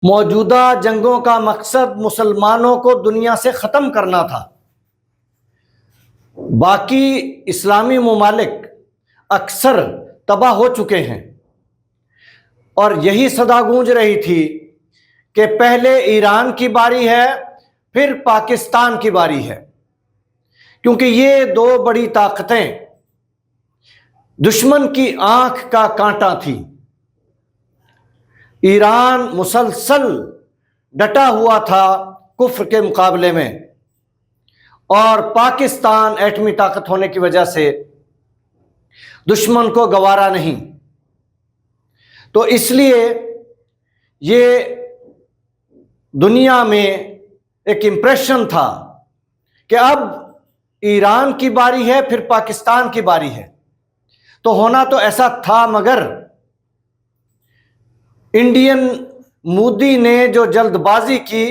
موجودہ جنگوں کا مقصد مسلمانوں کو دنیا سے ختم کرنا تھا۔ باقی اسلامی ممالک اکثر تباہ ہو چکے ہیں، اور یہی صدا گونج رہی تھی کہ پہلے ایران کی باری ہے، پھر پاکستان کی باری ہے، کیونکہ یہ دو بڑی طاقتیں دشمن کی آنکھ کا کانٹا تھی۔ ایران مسلسل ڈٹا ہوا تھا کفر کے مقابلے میں، اور پاکستان ایٹمی طاقت ہونے کی وجہ سے دشمن کو گوارا نہیں۔ تو اس لیے یہ دنیا میں ایک امپریشن تھا کہ اب ایران کی باری ہے، پھر پاکستان کی باری ہے۔ تو ہونا تو ایسا تھا، مگر انڈین مودی نے جو جلد بازی کی،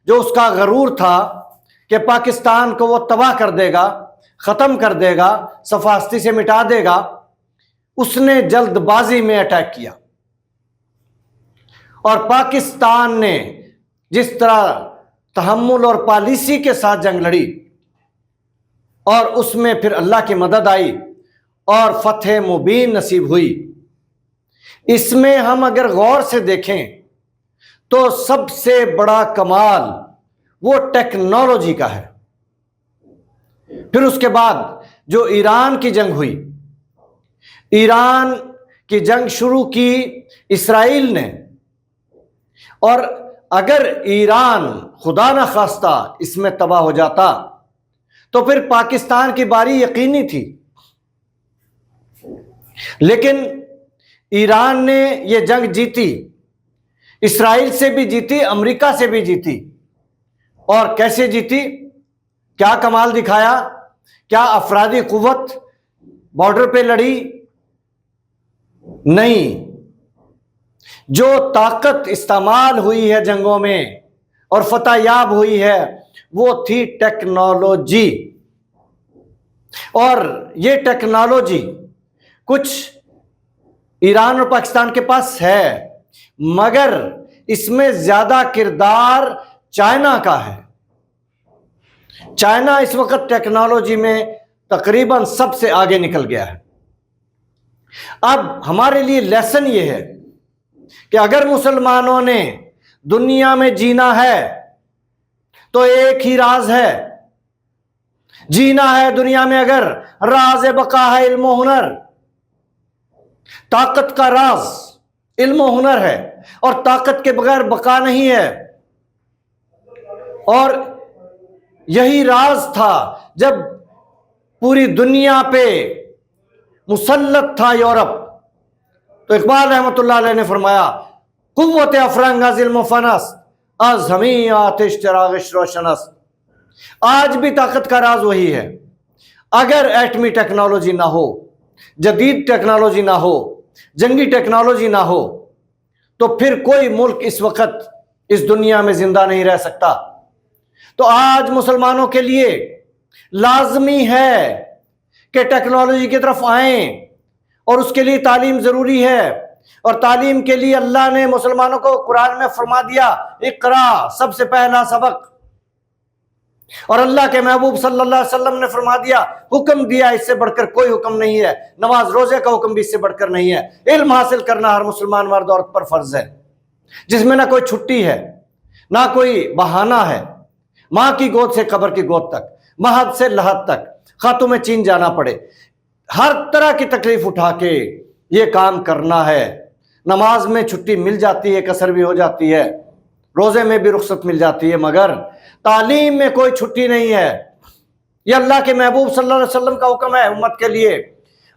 جو اس کا غرور تھا کہ پاکستان کو وہ تباہ کر دے گا، ختم کر دے گا، صفحہ ہستی سے مٹا دے گا، اس نے جلد بازی میں اٹیک کیا۔ اور پاکستان نے جس طرح تحمل اور پالیسی کے ساتھ جنگ لڑی، اور اس میں پھر اللہ کی مدد آئی اور فتح مبین نصیب ہوئی، اس میں ہم اگر غور سے دیکھیں تو سب سے بڑا کمال وہ ٹیکنالوجی کا ہے۔ پھر اس کے بعد جو ایران کی جنگ ہوئی، ایران کی جنگ شروع کی اسرائیل نے، اور اگر ایران خدا نہ خواستہ اس میں تباہ ہو جاتا تو پھر پاکستان کی باری یقینی تھی۔ لیکن ایران نے یہ جنگ جیتی، اسرائیل سے بھی جیتی، امریکہ سے بھی جیتی۔ اور کیسے جیتی؟ کیا کمال دکھایا؟ کیا افرادی قوت بارڈر پہ لڑی؟ نہیں، جو طاقت استعمال ہوئی ہے جنگوں میں اور فتح یاب ہوئی ہے وہ تھی ٹیکنالوجی۔ اور یہ ٹیکنالوجی کچھ ایران اور پاکستان کے پاس ہے، مگر اس میں زیادہ کردار چائنا کا ہے۔ چائنا اس وقت ٹیکنالوجی میں تقریباً سب سے آگے نکل گیا ہے۔ اب ہمارے لیے لیسن یہ ہے کہ اگر مسلمانوں نے دنیا میں جینا ہے تو ایک ہی راز ہے، جینا ہے دنیا میں اگر، راز بقا ہے علم و ہنر۔ طاقت کا راز علم و ہنر ہے، اور طاقت کے بغیر بقا نہیں ہے۔ اور یہی راز تھا جب پوری دنیا پہ مسلط تھا یورپ، تو اقبال رحمۃ اللہ علیہ نے فرمایا، قوت افرنگ از علم و فنست، از ہمیں آتش چراغش روشنست۔ آج بھی طاقت کا راز وہی ہے۔ اگر ایٹمی ٹیکنالوجی نہ ہو، جدید ٹیکنالوجی نہ ہو، جنگی ٹیکنالوجی نہ ہو، تو پھر کوئی ملک اس وقت اس دنیا میں زندہ نہیں رہ سکتا۔ تو آج مسلمانوں کے لیے لازمی ہے کہ ٹیکنالوجی کی طرف آئیں، اور اس کے لیے تعلیم ضروری ہے۔ اور تعلیم کے لیے اللہ نے مسلمانوں کو قرآن میں فرما دیا، اقرا، سب سے پہلا سبق۔ اور اللہ کے محبوب صلی اللہ علیہ وسلم نے فرما دیا، حکم دیا، اس سے بڑھ کر کوئی حکم نہیں ہے، نماز روزے کا حکم بھی اس سے بڑھ کر نہیں ہے۔ علم حاصل کرنا ہر مسلمان مرد عورت پر فرض ہے، جس میں نہ کوئی چھٹی ہے، نہ کوئی بہانہ ہے۔ ماں کی گود سے قبر کی گود تک، مہد سے لحد تک، خاتوں میں چین جانا پڑے، ہر طرح کی تکلیف اٹھا کے یہ کام کرنا ہے۔ نماز میں چھٹی مل جاتی ہے، قصر بھی ہو جاتی ہے، روزے میں بھی رخصت مل جاتی ہے، مگر تعلیم میں کوئی چھٹی نہیں ہے۔ یہ اللہ کے محبوب صلی اللہ علیہ وسلم کا حکم ہے امت کے لیے،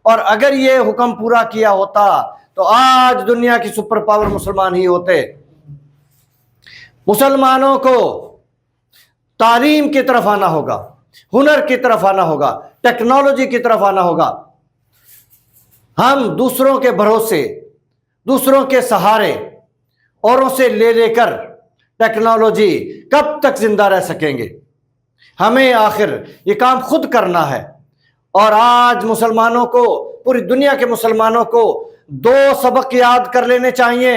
اور اگر یہ حکم پورا کیا ہوتا تو آج دنیا کی سپر پاور مسلمان ہی ہوتے۔ مسلمانوں کو تعلیم کی طرف آنا ہوگا، ہنر کی طرف آنا ہوگا، ٹیکنالوجی کی طرف آنا ہوگا۔ ہم دوسروں کے بھروسے، دوسروں کے سہارے، اوروں سے لے لے کر ٹیکنالوجی کب تک زندہ رہ سکیں گے؟ ہمیں آخر یہ کام خود کرنا ہے۔ اور آج مسلمانوں کو، پوری دنیا کے مسلمانوں کو دو سبق یاد کر لینے چاہیے۔